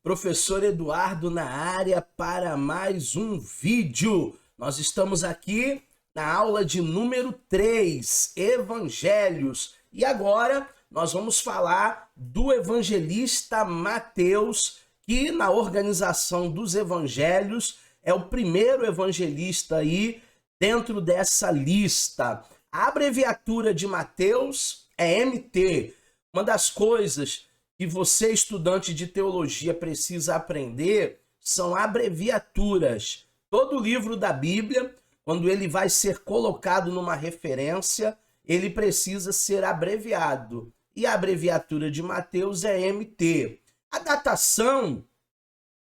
Professor Eduardo na área para mais um vídeo. Nós estamos aqui na aula de número 3, Evangelhos. E agora nós vamos falar do evangelista Mateus, que na organização dos evangelhos é o primeiro evangelista aí dentro dessa lista. A abreviatura de Mateus é MT. Uma das coisas que você, estudante de teologia, precisa aprender são abreviaturas. Todo livro da Bíblia, quando ele vai ser colocado numa referência, ele precisa ser abreviado. E a abreviatura de Mateus é MT. A datação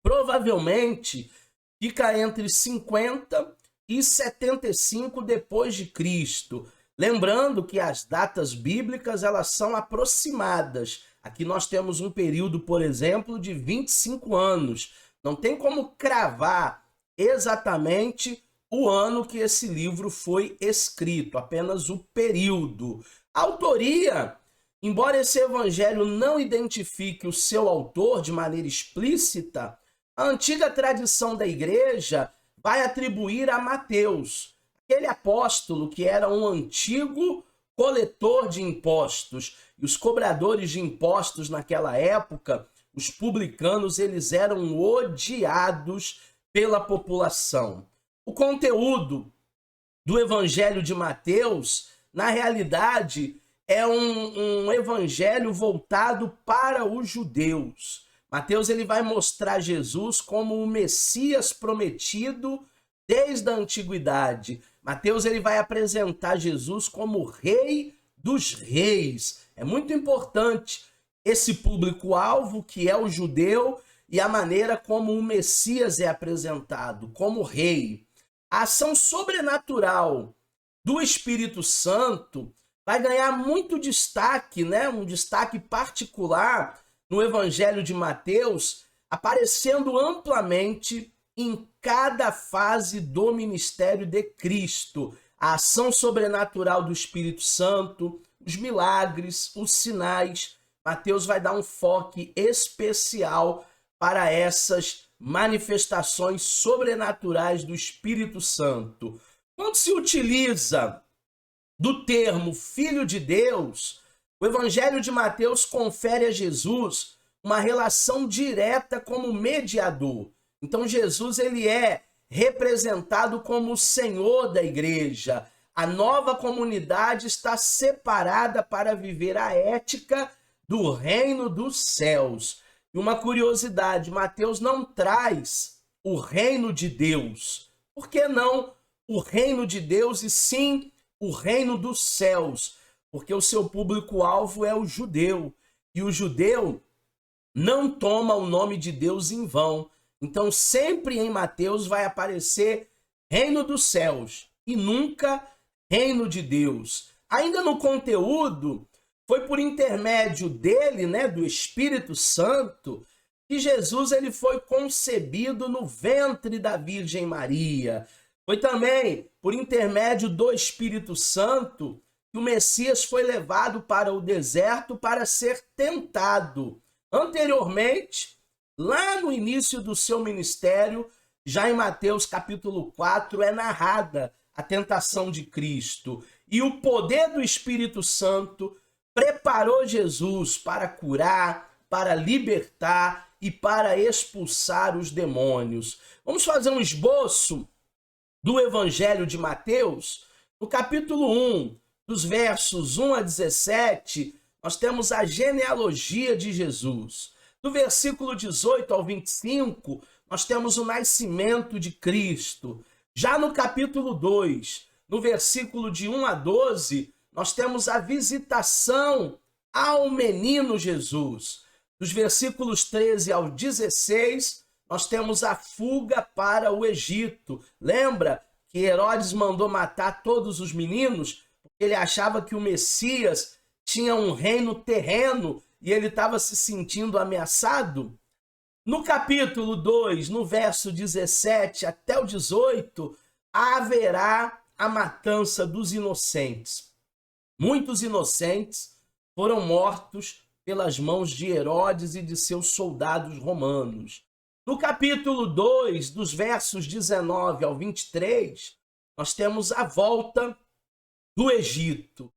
provavelmente fica entre 50 e 75 depois de Cristo. Lembrando que as datas bíblicas elas são aproximadas. Aqui nós temos um período, por exemplo, de 25 anos. Não tem como cravar exatamente o ano que esse livro foi escrito, apenas o período. A autoria, embora esse evangelho não identifique o seu autor de maneira explícita, a antiga tradição da igreja vai atribuir a Mateus, aquele apóstolo que era um antigo coletor de impostos. E os cobradores de impostos naquela época, os publicanos, eles eram odiados pela população. O conteúdo do Evangelho de Mateus, na realidade, é um evangelho voltado para os judeus. Mateus ele vai mostrar Jesus como o Messias prometido desde a antiguidade. Mateus ele vai apresentar Jesus como Rei dos Reis. É muito importante esse público-alvo que é o judeu e a maneira como o Messias é apresentado, como rei. A ação sobrenatural do Espírito Santo vai ganhar muito destaque, né? Um destaque particular no Evangelho de Mateus, aparecendo amplamente em cada fase do ministério de Cristo. A ação sobrenatural do Espírito Santo, os milagres, os sinais. Mateus vai dar um foco especial para essas manifestações sobrenaturais do Espírito Santo. Quando se utiliza do termo Filho de Deus, o Evangelho de Mateus confere a Jesus uma relação direta como mediador. Então Jesus ele é representado como o Senhor da igreja. A nova comunidade está separada para viver a ética do reino dos céus. E uma curiosidade, Mateus não traz o reino de Deus. Por que não o reino de Deus e sim o reino dos céus? Porque o seu público-alvo é o judeu. E o judeu não toma o nome de Deus em vão. Então sempre em Mateus vai aparecer reino dos céus e nunca reino de Deus. Ainda no conteúdo, foi por intermédio dele, né, do Espírito Santo, que Jesus ele foi concebido no ventre da Virgem Maria. Foi também por intermédio do Espírito Santo que o Messias foi levado para o deserto para ser tentado. Anteriormente, lá no início do seu ministério, já em Mateus capítulo 4, é narrada a tentação de Cristo. E o poder do Espírito Santo preparou Jesus para curar, para libertar e para expulsar os demônios. Vamos fazer um esboço do Evangelho de Mateus? No capítulo 1, dos versos 1 a 17, nós temos a genealogia de Jesus. Do versículo 18 ao 25, nós temos o nascimento de Cristo. Já no capítulo 2, no versículo de 1 a 12, nós temos a visitação ao menino Jesus. Dos versículos 13 ao 16, nós temos a fuga para o Egito. Lembra que Herodes mandou matar todos os meninos porque ele achava que o Messias tinha um reino terreno e ele estava se sentindo ameaçado? No capítulo 2, no verso 17 até o 18, haverá a matança dos inocentes. Muitos inocentes foram mortos pelas mãos de Herodes e de seus soldados romanos. No capítulo 2, dos versos 19 ao 23, nós temos a volta do Egito.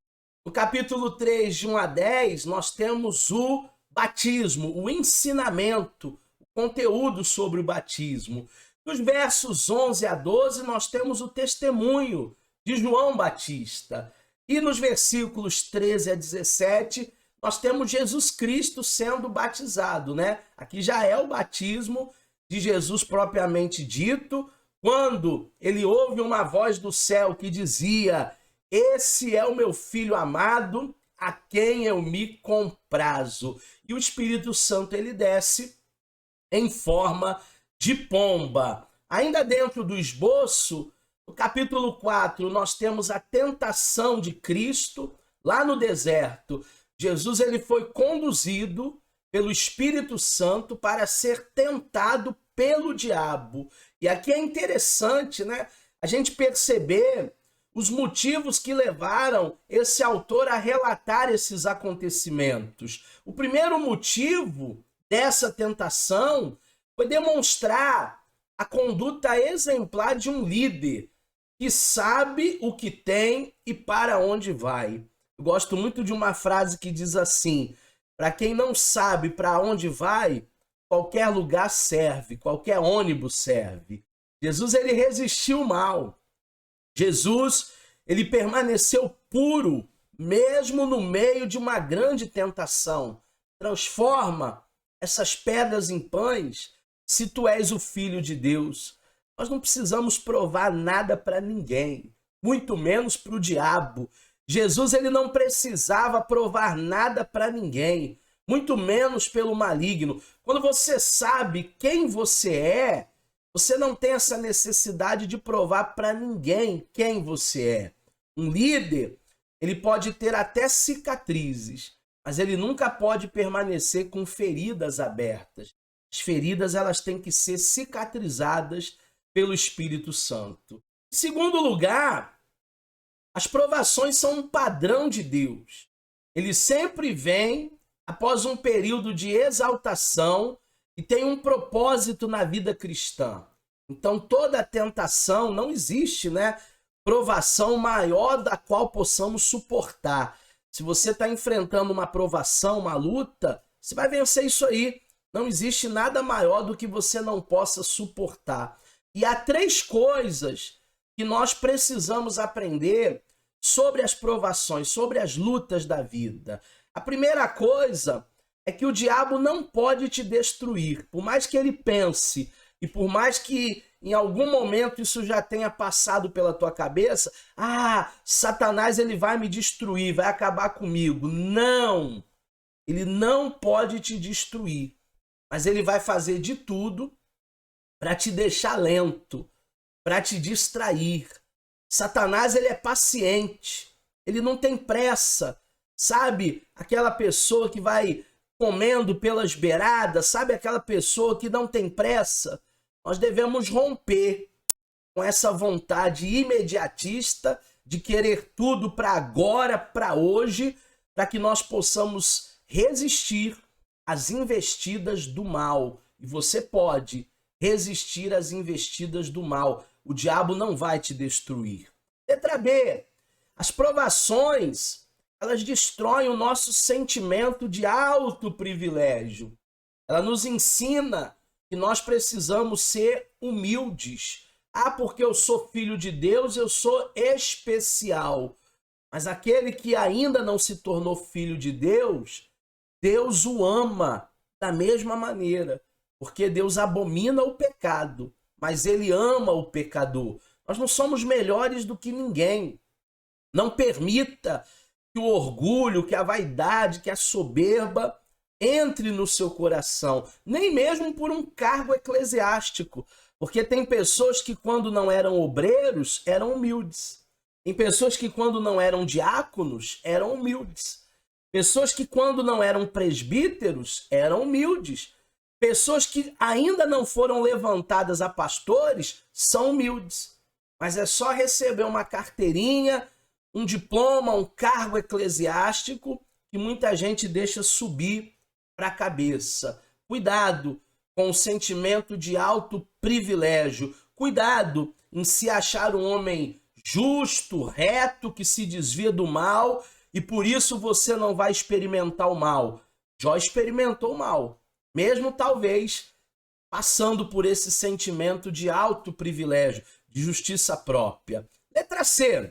No capítulo 3, de 1 a 10, nós temos o batismo, o ensinamento, o conteúdo sobre o batismo. Nos versos 11 a 12, nós temos o testemunho de João Batista. E nos versículos 13 a 17, nós temos Jesus Cristo sendo batizado, né? Aqui já é o batismo de Jesus propriamente dito, quando ele ouve uma voz do céu que dizia: esse é o meu filho amado, a quem eu me comprazo. E o Espírito Santo, ele desce em forma de pomba. Ainda dentro do esboço, no capítulo 4, nós temos a tentação de Cristo lá no deserto. Jesus, ele foi conduzido pelo Espírito Santo para ser tentado pelo diabo. E aqui é interessante, né, a gente perceber os motivos que levaram esse autor a relatar esses acontecimentos. O primeiro motivo dessa tentação foi demonstrar a conduta exemplar de um líder que sabe o que tem e para onde vai. Eu gosto muito de uma frase que diz assim: para quem não sabe para onde vai, qualquer lugar serve, qualquer ônibus serve. Jesus, ele resistiu o mal. Jesus, ele permaneceu puro, mesmo no meio de uma grande tentação. Transforma essas pedras em pães, se tu és o Filho de Deus. Nós não precisamos provar nada para ninguém, muito menos para o diabo. Jesus, ele não precisava provar nada para ninguém, muito menos pelo maligno. Quando você sabe quem você é, você não tem essa necessidade de provar para ninguém quem você é. Um líder, ele pode ter até cicatrizes, mas ele nunca pode permanecer com feridas abertas. As feridas, elas têm que ser cicatrizadas pelo Espírito Santo. Em segundo lugar, as provações são um padrão de Deus. Ele sempre vem após um período de exaltação e tem um propósito na vida cristã. Então, toda tentação, não existe, né, provação maior da qual possamos suportar. Se você está enfrentando uma provação, uma luta, você vai vencer isso aí. Não existe nada maior do que você não possa suportar. E há 3 coisas que nós precisamos aprender sobre as provações, sobre as lutas da vida. A primeira coisa é que o diabo não pode te destruir. Por mais que ele pense e por mais que em algum momento isso já tenha passado pela tua cabeça, Satanás, ele vai me destruir, vai acabar comigo. Não! Ele não pode te destruir, mas ele vai fazer de tudo para te deixar lento, para te distrair. Satanás, ele é paciente, ele não tem pressa. Sabe aquela pessoa que vai comendo pelas beiradas? Sabe aquela pessoa que não tem pressa? Nós devemos romper com essa vontade imediatista de querer tudo para agora, para hoje, para que nós possamos resistir às investidas do mal. E você pode resistir às investidas do mal. O diabo não vai te destruir. Letra B. As provações, elas destroem o nosso sentimento de autoprivilégio. Ela nos ensina que nós precisamos ser humildes. Porque eu sou filho de Deus, eu sou especial. Mas aquele que ainda não se tornou filho de Deus, Deus o ama da mesma maneira. Porque Deus abomina o pecado, mas ele ama o pecador. Nós não somos melhores do que ninguém. Não permita que o orgulho, que a vaidade, que a soberba entre no seu coração, nem mesmo por um cargo eclesiástico, porque tem pessoas que quando não eram obreiros, eram humildes. Tem pessoas que quando não eram diáconos, eram humildes. Pessoas que quando não eram presbíteros, eram humildes. Pessoas que ainda não foram levantadas a pastores, são humildes. Mas é só receber uma carteirinha, um diploma, um cargo eclesiástico, que muita gente deixa subir para a cabeça. Cuidado com o sentimento de alto privilégio. Cuidado em se achar um homem justo, reto, que se desvia do mal e por isso você não vai experimentar o mal. Jó experimentou o mal, mesmo talvez passando por esse sentimento de alto privilégio, de justiça própria. Letra C.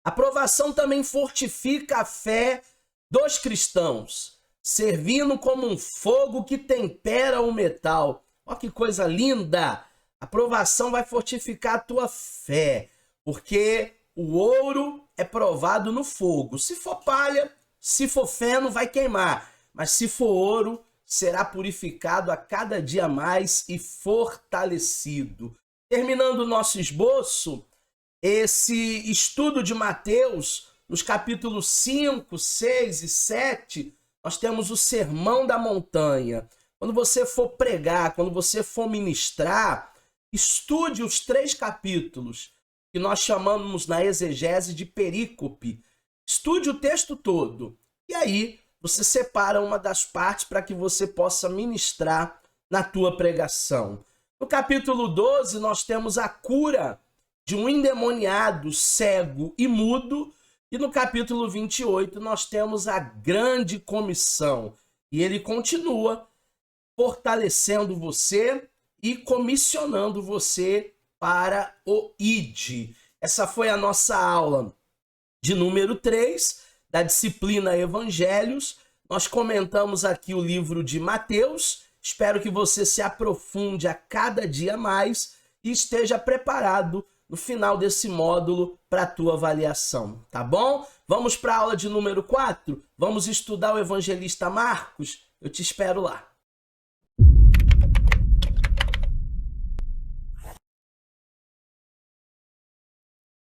A provação também fortifica a fé dos cristãos, servindo como um fogo que tempera o metal. Olha que coisa linda! A provação vai fortificar a tua fé, porque o ouro é provado no fogo. Se for palha, se for feno, vai queimar. Mas se for ouro, será purificado a cada dia mais e fortalecido. Terminando o nosso esboço, esse estudo de Mateus, nos capítulos 5, 6 e 7, nós temos o Sermão da Montanha. Quando você for pregar, quando você for ministrar, estude os 3 capítulos, que nós chamamos na exegese de perícope. Estude o texto todo. E aí, você separa uma das partes para que você possa ministrar na tua pregação. No capítulo 12, nós temos a cura de um endemoniado, cego e mudo. E no capítulo 28, nós temos a grande comissão. E ele continua fortalecendo você e comissionando você para o ID. Essa foi a nossa aula de número 3 da disciplina Evangelhos. Nós comentamos aqui o livro de Mateus. Espero que você se aprofunde a cada dia mais e esteja preparado no final desse módulo para a tua avaliação, tá bom? Vamos para a aula de número 4? Vamos estudar o evangelista Marcos? Eu te espero lá.